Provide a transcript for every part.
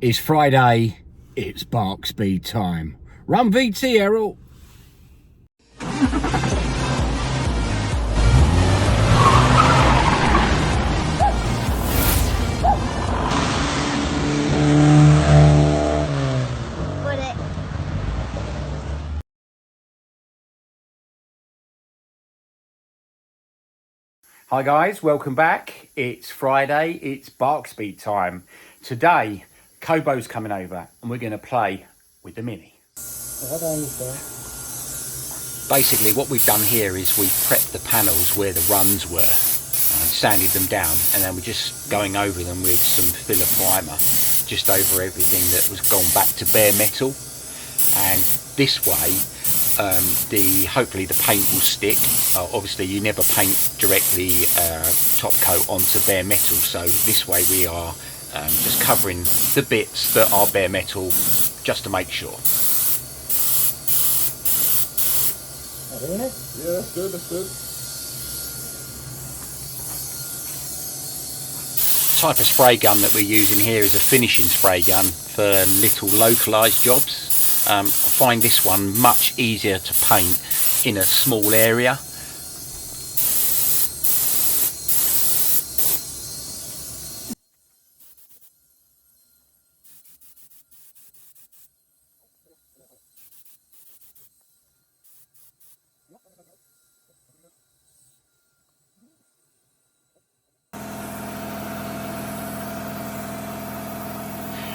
It's Friday, it's Barkspeed time. Run VT, Errol. Hi guys, welcome back. It's Friday, it's Barkspeed time. Today, Kobo's coming over and we're going to play with the Mini. Basically what we've done here is we've prepped the panels where the runs were, sanded them down, and then we're just going over them with some filler primer just over everything that was gone back to bare metal. And this way hopefully the paint will stick. Obviously you never paint directly top coat onto bare metal, so this way we are just covering the bits that are bare metal just to make sure. Yeah, that's good, that's good. The type of spray gun that we're using here is a finishing spray gun for little localised jobs. I find this one much easier to paint in a small area.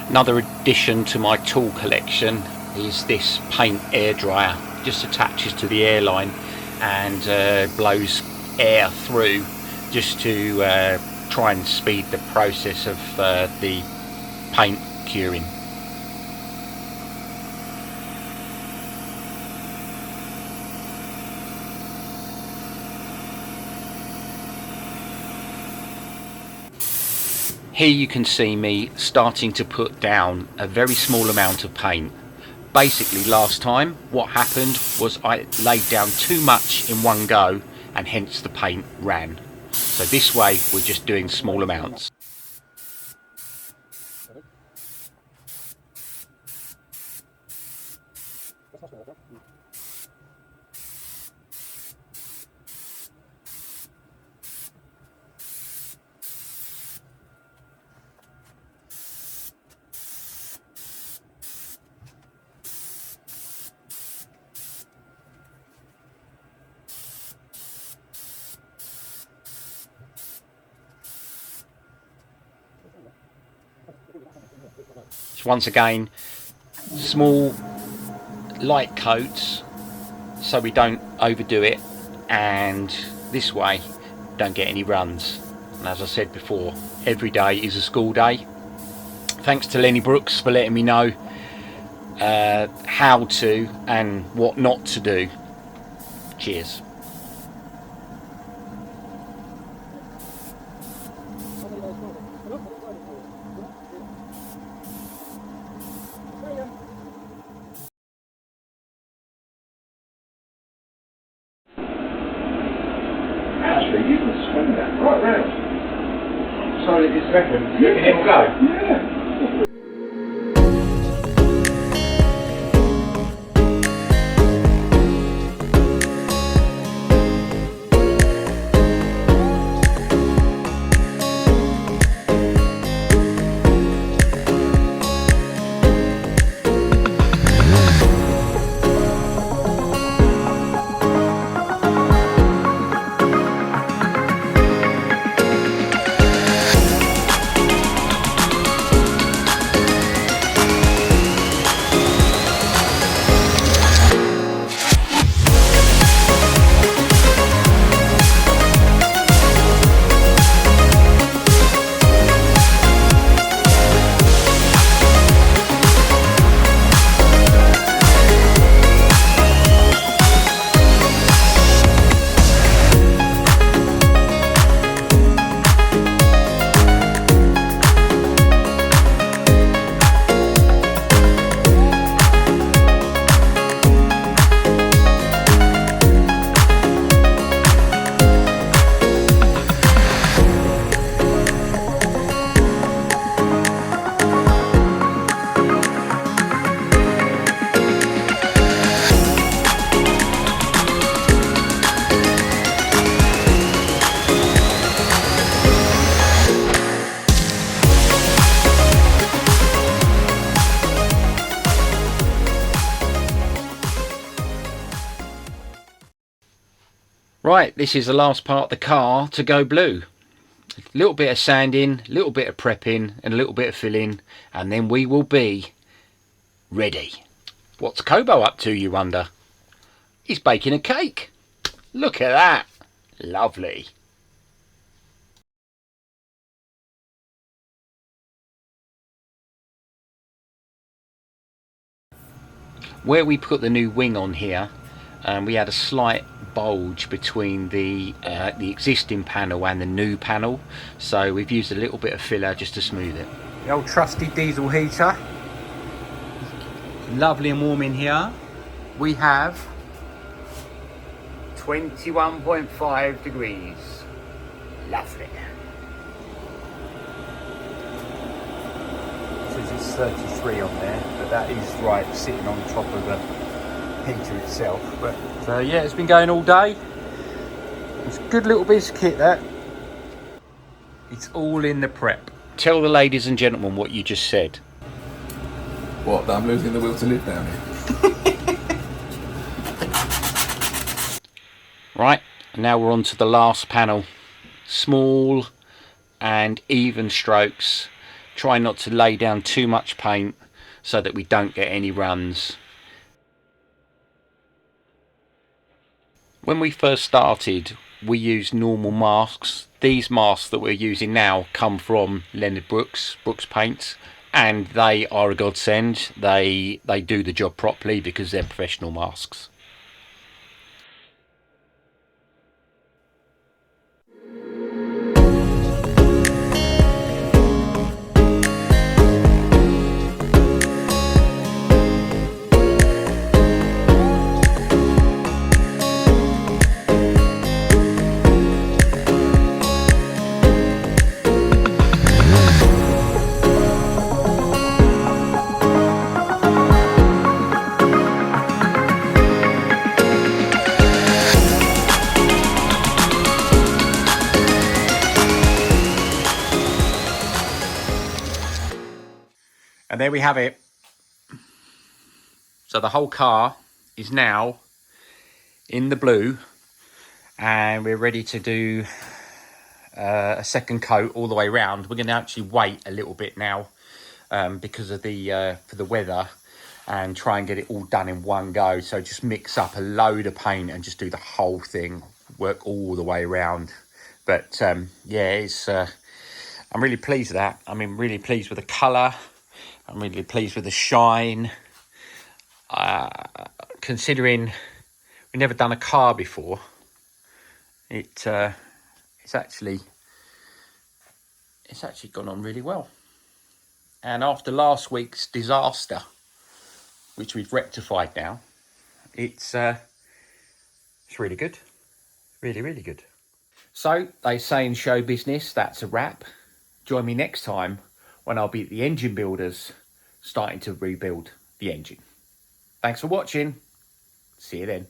Another addition to my tool collection is this paint air dryer. Just attaches to the airline and blows air through just to try and speed the process of the paint curing. Here you can see me starting to put down a very small amount of paint. Basically last time what happened was I laid down too much in one go and hence the paint ran. So this way we're just doing small amounts. So once again, small light coats so we don't overdo it, and this way don't get any runs. And as I said before, every day is a school day. Thanks to Lenny Brooks for letting me know how to and what not to do. Cheers. Actually, you can swing that right round. So this reckon, you can go? Yeah. Right, this is the last part of the car to go blue. A little bit of sanding, a little bit of prepping and a little bit of filling, and then we will be ready. What's Kobo up to, you wonder? He's baking a cake. Look at that. Lovely. Where we put the new wing on here, we had a slight bulge between the existing panel and the new panel, so we've used a little bit of filler just to smooth it. The old trusty diesel heater, lovely and warm in here. We have 21.5 degrees. Lovely. It says it's 33 on there, but that is right sitting on top of the heater itself. But yeah, it's been going all day. It's a good little piece of kit, that. It's all in the prep. Tell the ladies and gentlemen what you just said. What, that I'm losing the will to live down here? Right, now we're on to the last panel. Small and even strokes. Try not to lay down too much paint so that we don't get any runs. When we first started, we used normal masks. These masks that we're using now come from Leonard Brooks Paints, and they are a godsend. They do the job properly because they're professional masks. And there we have it. So the whole car is now in the blue, and we're ready to do a second coat all the way around. We're going to actually wait a little bit now because of the for the weather, and try and get it all done in one go. So just mix up a load of paint and just do the whole thing, work all the way around. But yeah, it's I'm really pleased with that. I mean, really pleased with the colour. I'm really pleased with the shine. Considering we've never done a car before, it's actually gone on really well. And after last week's disaster, which we've rectified now, it's really good. Really, really good. So they say in show business, that's a wrap. Join me next time when I'll be at the engine builders starting to rebuild the engine. Thanks for watching. See you then.